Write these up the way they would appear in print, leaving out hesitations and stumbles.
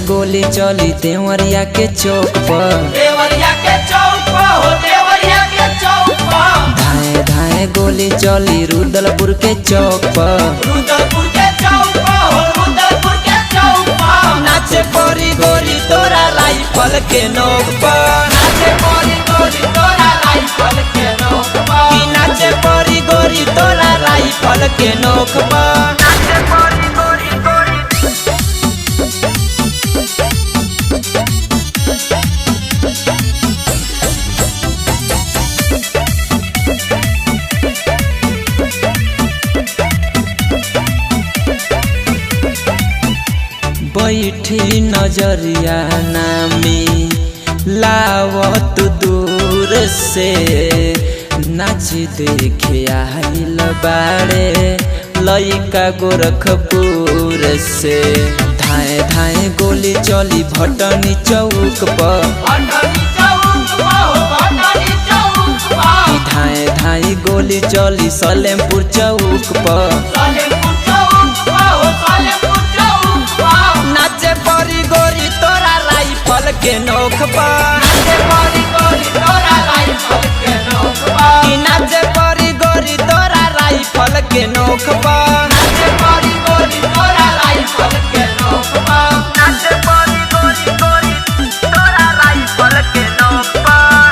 गोली चली देवरिया के चौक पर, देवरिया के चौक पर हो, देवरिया के चौक पर। धाए धाए गोली चली रुदलपुर के चौक पर, रुदलपुर के चौक पर हो, रुदलपुर के चौक पर। नाचे परी गोरी तोरा राइफल के नोक पर, नाचे परी गोरी तोरा राइफल के नोक पर। कि नाचे परी गोरी तोरा राइफल के नोक पर। नाचे परी गोरी गोरी। बैठी नजरिया नामी लावत दूर से, नाच देखे आइल बाड़े लइका गोरखपुर से। धाए धाए गोली चली भटनी चौक पर, भटनी चौक पर हो, भटनी चौक पर। धाए धाए गोली चली सलेमपुर चौक पर, सलेमपुर चौक पर हो, सलेमपुर चौक पर। नाचे परी गोरी तोरा राइफल के नोक पर, नाचे परी गोरी तोरा राइफल के नोक पर। कि नाचे परी गोरी तोरा राइफल के नोक पर। नाचे परी गोरी तोरा राइफल के नोक पर। नाचे परी गोरी गोरी तोरा राइफल के नोक पर।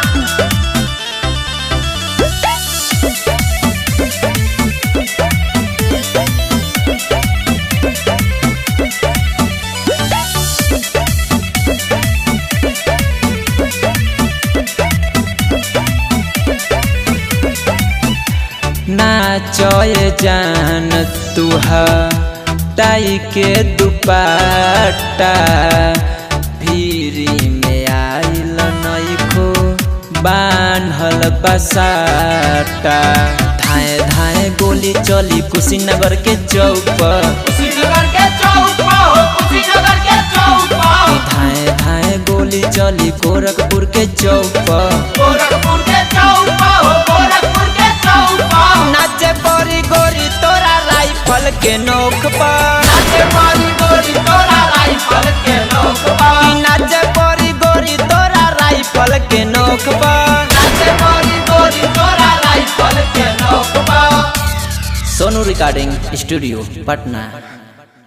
नाचय जान तुहा टाई के दुपट्टा, भीरी में आइल नइखो बान्हल बसाटा। धाए धाए गोली चली कुशीनगर के चौक पर, कुशीनगर के चौक पर हो, कुशीनगर के चौक पर। धाए धाए गोली चली गोरखपुर के चौक पर, गोरखपुर के चौक पर हो, गोरखपुर के चौक पर। नाचे परी गोरी तोरा राइफल के नोक पर, नाचे परी गोरी तोरा राइफल के नोक पर। कि नाचे परी गोरी तोरा राइफल के नोक पर। नाचे परी गोरी तोरा राइफल के नोक पर। Sonu recording studio Patna.